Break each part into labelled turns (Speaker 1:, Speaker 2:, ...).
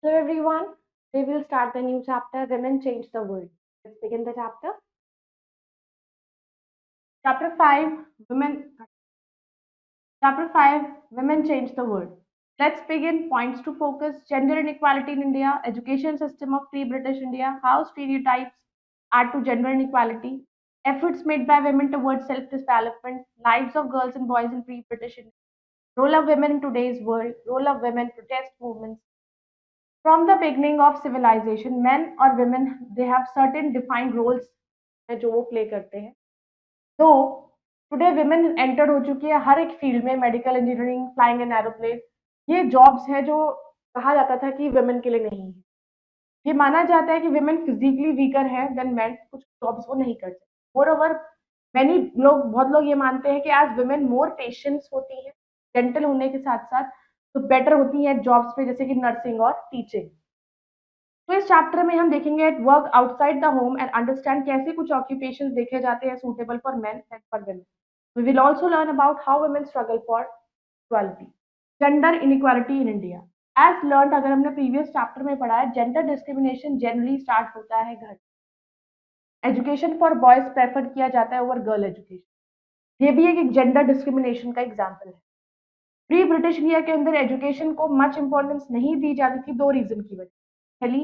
Speaker 1: Hello everyone. We will start the new chapter Women Change the World. Let's begin the chapter. Chapter 5 Women Chapter 5 Women Change the World. Let's begin points to focus gender inequality in India, education system of pre-British India, how stereotypes add to gender inequality, efforts made by women towards self-development, lives of girls and boys in pre-British India, role of women in today's world, role of women protest movements. From the beginning of civilization, men or women, they have certain defined roles जो वो play करते हैं. तो today women enter हो चुकी है हर एक field में, medical engineering, flying an aeroplane. ये जॉब्स है जो कहा जाता था कि women के लिए नहीं है. ये माना जाता है कि women फिजिकली वीकर है देन men, कुछ जॉब्स वो नहीं कर सकते. मोर ओवर मैनी लोग बहुत लोग ये मानते हैं कि आज women मोर पेशेंस होती हैं, जेंटल होने के साथ साथ तो बेटर होती हैं जॉब्स पे, जैसे कि नर्सिंग और टीचिंग. तो इस चैप्टर में हम देखेंगे at work outside the home and understand कैसे कुछ ऑक्यूपेशंस देखे जाते हैं suitable for men and for women. We will also learn about how women struggle for equality. Gender inequality in India. As learn, अगर हमने प्रीवियस चैप्टर में पढ़ा है, जेंडर डिस्क्रिमिनेशन जनरली स्टार्ट होता है घर. एजुकेशन फॉर बॉयज प्रेफर किया जाता है ओवर गर्ल एजुकेशन. ये भी एक जेंडर डिस्क्रिमिनेशन का एग्जाम्पल है. प्री ब्रिटिश इंडिया के अंदर एजुकेशन को मच इंपॉर्टेंस नहीं दी जाती थी, दो रीजन की वजह. पहली,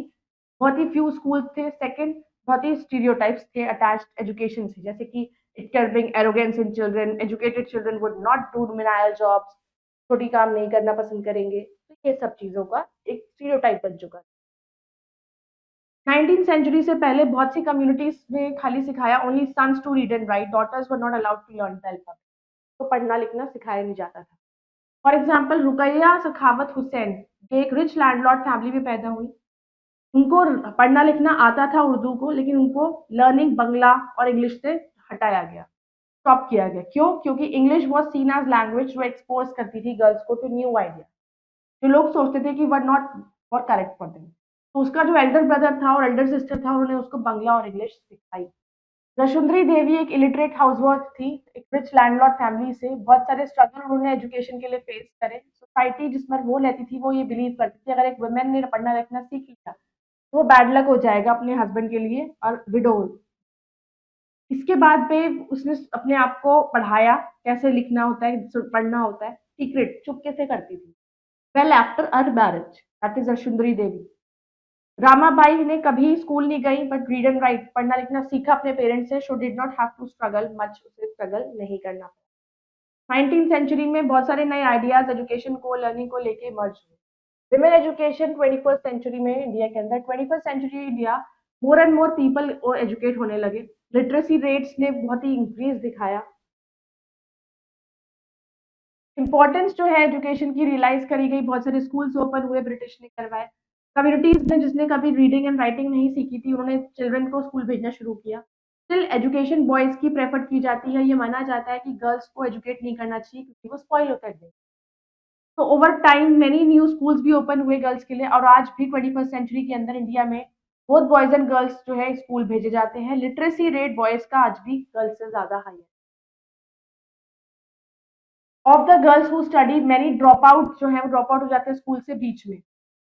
Speaker 1: बहुत ही फ्यू स्कूल थे. सेकंड, बहुत ही स्टीरियोटाइप्स थे अटैच्ड एजुकेशन से, जैसे कि it can bring arrogance in children, educated children would not do menial jobs, छोटी काम नहीं करना पसंद करेंगे. तो ये सब चीजों का एक स्टीरियोटाइप बन चुका है. 19th सेंचुरी से पहले बहुत सी कम्युनिटीज ने खाली सिखाया only sons to read and write, daughters were not allowed to learn the alphabet. तो पढ़ना लिखना सिखाया नहीं जाता था. फॉर एग्जाम्पल, रुकैया सखावत हुसैन जो एक रिच लैंडलॉर्ड फैमिली में पैदा हुई. उनको पढ़ना लिखना आता था उर्दू को, लेकिन उनको लर्निंग बंगला और इंग्लिश से हटाया गया, स्टॉप किया गया. क्यों? क्योंकि English was seen as language जो एक्सपोज करती थी गर्ल्स को टू न्यू आइडिया, जो लोग सोचते थे कि were not for correct for them. तो उसका जो एल्डर ब्रदर था और एल्डर सिस्टर था, उन्होंने उसको बंगला और इंग्लिश सिखाई. रशुंधरी देवी एक इलिटरेट हाउसवाइफ थी, एक रिच लैंडलॉर्ड फैमिली से. बहुत सारे स्ट्रगल उन्होंने एजुकेशन के लिए फेस करे. सोसाइटी जिसमें वो रहती थी वो ये बिलीव करती थी अगर एक वुमेन ने पढ़ना लिखना सीख लिया तो वो बैड लक हो जाएगा अपने हस्बैंड के लिए और विडो. इसके बाद पे उसने अपने आप को पढ़ाया कैसे लिखना होता है, पढ़ना होता है, सीक्रेट चुपके से करती थी. Well after her marriage, that is Rashsundari Devi. Ramabai ने कभी स्कूल नहीं गई बट रीड एंड राइट, पढ़ना लिखना सीखा अपने पेरेंट्स से. She did not have to struggle much, उसे स्ट्रगल नहीं करना पड़ा. 19th सेंचुरी में बहुत सारे नए आइडियाज एजुकेशन को, लर्निंग को लेके इमर्ज हुए. विमेन एजुकेशन 21st सेंचुरी में इंडिया के अंदर, 21st century India more and more people educate होने लगे. लिटरेसी रेट्स ने बहुत ही इंक्रीज दिखाया. इंपॉर्टेंस जो है एजुकेशन की रियलाइज करी गई. बहुत सारे स्कूल्स ओपन हुए, ब्रिटिश ने करवाए. कम्युनिटीज में जिसने कभी रीडिंग एंड राइटिंग नहीं सीखी थी, उन्होंने चिल्ड्रन को स्कूल भेजना शुरू किया. स्टिल एजुकेशन बॉयज की प्रेफर की जाती है. ये माना जाता है कि गर्ल्स को एजुकेट नहीं करना चाहिए क्योंकि वो स्पॉइल होकर दें. तो over time many new schools भी ओपन हुए गर्ल्स के लिए, और आज भी 21st सेंचुरी के अंदर इंडिया में बोथ बॉयज एंड गर्ल्स जो है स्कूल भेजे जाते हैं. लिटरेसी रेट बॉयज का आज भी गर्ल्स से ज्यादा हाई है. Of the girls who study many drop out जो है वो ड्रॉप आउट हो जाते हैं स्कूल से बीच में.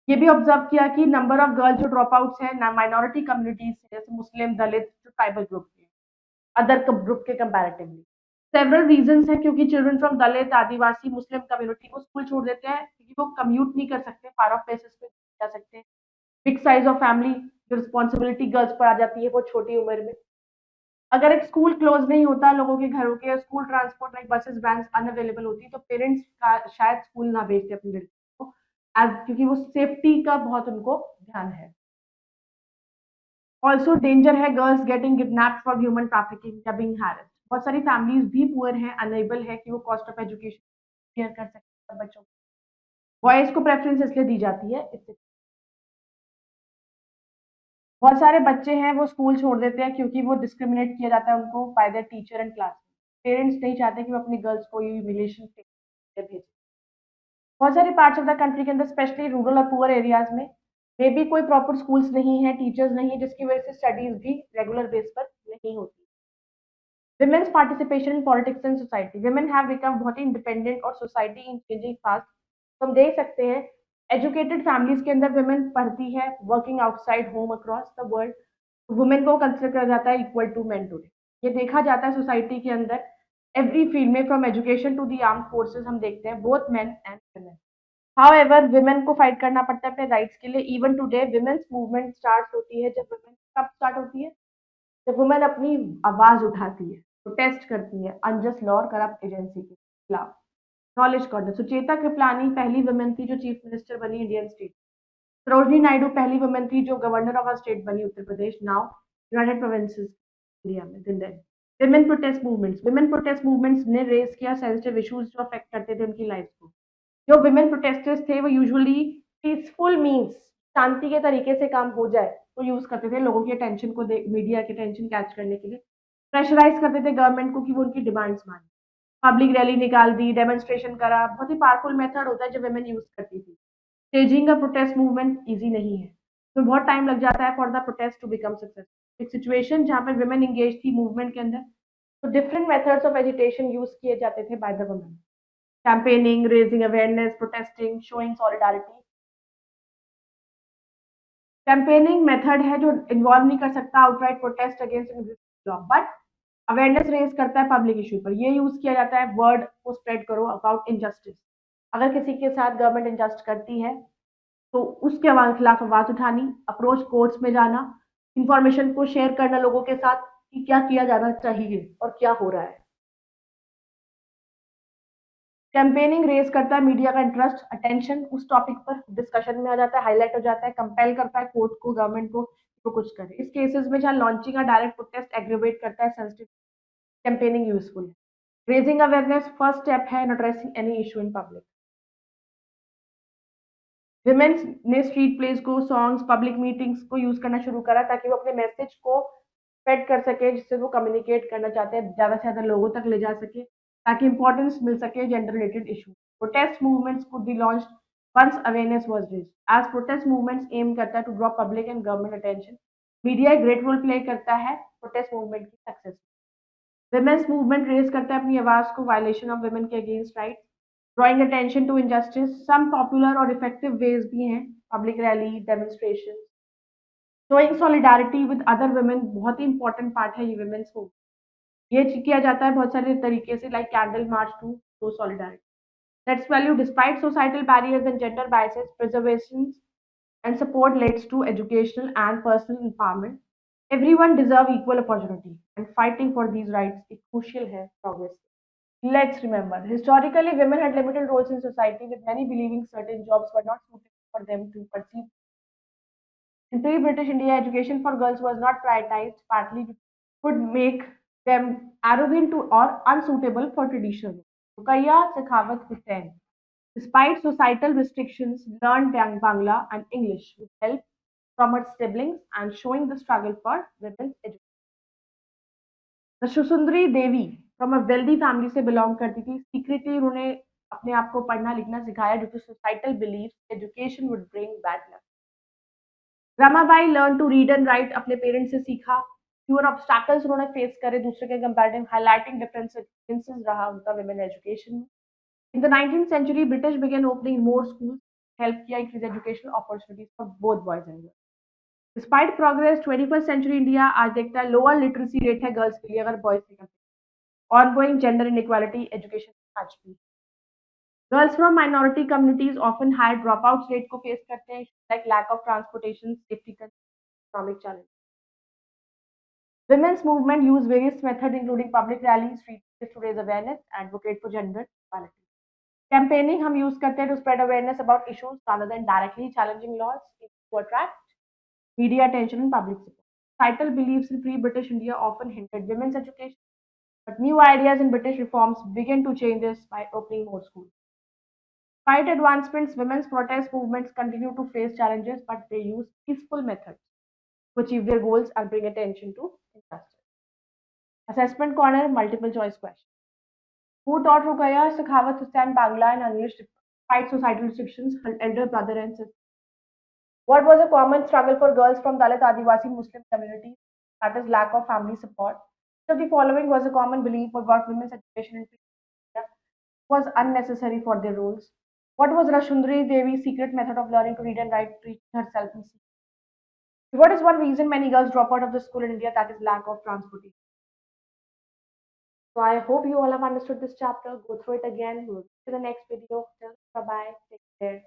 Speaker 1: ये भी ऑब्जर्व किया कि नंबर ऑफ गर्ल्स जो ड्रॉप आउट्स हैं माइनॉरिटी कम्युनिटीज से, जैसे मुस्लिम, दलित, जो ट्राइबल ग्रुप के, अदर ग्रुप के कंपैरेटिवली. सेवरल रीजंस हैं, क्योंकि children from Dalit, Adivasi, Muslim community को स्कूल छोड़ देते हैं क्योंकि वो कम्यूट नहीं कर सकते, फार ऑफ प्लेसेस पे जा सकते हैं. बिग साइज ऑफ फैमिली, जो रिस्पॉन्सिबिलिटी गर्ल्स पर आ जाती है वो छोटी उम्र में. अगर एक स्कूल क्लोज नहीं होता, लोगों के घरों के school transport like buses vans unavailable होती, तो पेरेंट्स का शायद स्कूल ना भेजते अपने लड़कों को, क्योंकि वो सेफ्टी का बहुत उनको ध्यान है. ऑल्सो डेंजर है girls getting kidnap for human trafficking या बीइंग हैरेस्ड. बहुत सारी फैमिलीज भी पुअर हैं, अनेबल है कि वो कॉस्ट ऑफ एजुकेशन केयर कर सकते हैं बच्चों को. बॉयज को प्रेफरेंस इसलिए दी जाती है. इससे बहुत सारे बच्चे हैं वो स्कूल छोड़ देते हैं क्योंकि वो डिस्क्रिमिनेट किया जाता है उनको bye there teacher and class. Parents नहीं चाहते कि वो अपनी गर्ल्स को ये ह्यूमिलिएशन भेजें. बहुत सारे पार्ट्स ऑफ द कंट्री के अंदर, स्पेशली रूरल और पुअर एरियाज में, मे भी कोई प्रॉपर स्कूल्स नहीं है, टीचर्स नहीं है, जिसकी वजह से स्टडीज भी रेगुलर बेस पर नहीं होती. Women's participation in politics and society. Women have become बहुत ही इंडिपेंडेंट और सोसाइटी इन चेंजिंग फास्ट. तो हम देख सकते हैं एजुकेटेड फैमिलीज के अंदर वुमेन पढ़ती है, working outside home across the world, women को कंसिडर किया जाता है इक्वल टू मेन टुडे। ये देखा जाता है सोसाइटी के अंदर एवरी फील्ड में, from education to the arm forces हम देखते हैं both men and women. However women को फाइट करना पड़ता है अपने राइट्स के लिए। Even today women's movement start होती है जब वुमेन कब स्टार्ट होती है, जब वुमेन अपनी आवाज उठाती है, प्रोटेस्ट करती है अनजस्ट लॉ और करप्ट एजेंसी के खिलाफ। नॉलेज कॉर्नर, सुचेता कृपलानी पहली वुमेन थी जो चीफ मिनिस्टर बनी इंडियन स्टेट। सरोजनी नायडू पहली वुमेन थी जो गवर्नर ऑफ अ स्टेट बनी Uttar Pradesh, now United provinces India में दिन दिन। वुमेन प्रोटेस्ट मूवमेंट्स ने रेज किया सेंसिटिव इश्यूज जो अफेक्ट करते थे उनकी लाइफ को। जो विमेन प्रोटेस्टर्स थे वो यूजुअली पीसफुल मीन्स, शांति के तरीके से काम हो जाए तो यूज करते थे, लोगों की अटेंशन को, मीडिया की अटेंशन कैच करने के लिए प्रेशराइज करते थे गवर्नमेंट को कि वो उनकी डिमांड्स माने। पब्लिक रैली निकाल दी, डेमोन्स्ट्रेशन करा, बहुत ही पावरफुल मेथड होता है जो वुमेन यूज करती थी। Staging a protest movement easy नहीं है, तो बहुत टाइम लग जाता है for the protest to become successful. एक सिचुएशन जहाँ पे वुमेन इंगेज थी मूवमेंट के अंदर, तो different methods of agitation use किए जाते थे by the women. campaigning, raising awareness, protesting, showing solidarity. Campaigning method है जो इन्वॉल्व नहीं कर सकता outright protest against existing law, but awareness raise करता है पब्लिक इशू पर। ये यूज किया जाता है वर्ड को स्प्रेड करो अबाउट इनजस्टिस। अगर किसी के साथ गवर्नमेंट इनजस्ट करती है तो उसके खिलाफ आवाज उठानी, अप्रोच कोर्ट्स में जाना, इंफॉर्मेशन को शेयर करना लोगों के साथ कि क्या किया जाना चाहिए और क्या हो रहा है। कैंपेनिंग रेज करता है मीडिया का इंटरेस्ट, अटेंशन उस टॉपिक पर डिस्कशन में आ जाता है, हाईलाइट हो जाता है, कंपेल करता है कोर्ट को, गवर्नमेंट को तो कुछ करे। इस केसेस में जहां लॉन्चिंग का डायरेक्ट प्रोटेस्ट एग्रीवेट करता है सेंसिटिव, कैंपेनिंग यूजफुल है। रेजिंग अवेयरनेस फर्स्ट स्टेप है in addressing any issue in public. Women's ने स्ट्रीट प्लेस को, सॉन्ग्स, पब्लिक मीटिंग्स को यूज करना शुरू करा ताकि वो अपने मैसेज को स्प्रेड कर सके, जिससे वो कम्युनिकेट करना चाहते हैं ज्यादा से ज्यादा लोगों तक ले जा सके, ताकि इंपॉर्टेंस मिल सके gender related issue. Protest movements could be launched once awareness was raised. As protest movements aim करता है to draw public and government attention, media एक ग्रेट रोल प्ले करता है प्रोटेस्ट मूवमेंट की सक्सेस। विमेन्स मूवमेंट रेज करता है अपनी आवाज को वायलेशन ऑफ वुमेन के against right, drawing attention to injustice. Some popular और इफेक्टिव वेज भी हैं, public rally, demonstration, showing solidarity with other women बहुत ही इंपॉर्टेंट पार्ट है ये वुमेन्स को। ये किया जाता है बहुत सारे तरीके से, like candle March two show solidarity. Let's value despite societal barriers and gender biases, preservation and support leads to educational and personal empowerment. Everyone deserve equal opportunity and fighting for these rights is crucial है progress. Let's remember, historically women had limited roles in society with many believing certain jobs were not suited for them to pursue. In pre-British India, education for girls was not prioritized, partly could make them arrogant to or unsuitable for traditional roles. Ruqayya Sakhawat Hussain, despite societal restrictions, learned Bangla and English with help from her siblings and showing the struggle for women's education. Sundari Devi from a wealthy family से belong करती थी, secretly उन्होंने अपने आप को पढ़ना लिखना सिखाया due to societal beliefs education would bring bad luck. Ramabai learn to read and write, अपने पेरेंट्स से सीखा। फ्यूअर ऑब्स्टैकल्स उन्होंने फेस करे दूसरे के कंपैरेटिव, हाईलाइटिंग डिफरेंसेस रहा उनका विमेन एजुकेशन में। In the 19th century British begin opening more schools, help किया increase educational opportunities for both boys and girls. Despite progress 21st century India आज देखता है लोअर लिटरेसी रेट है girls के लिए अगर बॉयज से compare. Ongoing gender inequality education आज भी। Girls from minority communities often high drop out rate को फेस करते हैं, like lack of transportation, safety, economic challenge. Women's movement use various methods including public rallies, street protests to raise awareness, advocate for gender equality. Campaigning हम use करते हैं to spread awareness about issues rather than directly challenging laws to attract media attention and public support. Societal beliefs in pre-British India often hindered women's education, but new ideas in British reforms began to change this by opening more schools. Despite advancements, women's protest movements continue to face challenges, but they use peaceful methods to achieve their goals and bring attention to injustice. Assessment corner, multiple choice question. Who taught Ruqayya Sakhawat Hussain Bangla and English despite societal restrictions, her elder brother and sister? What was a common struggle for girls from Dalit Adivasi Muslim communities? That is lack of family support. So the following was a common belief about women's education in India was unnecessary for their roles. What was Rashundri Devi's secret method of learning to read and write, teaching herself in secret? What is one reason many girls drop out of the school in India? That is lack of transportation. So I hope you all have understood this chapter. Go through it again. We'll see you in the next video. Bye bye. Take care.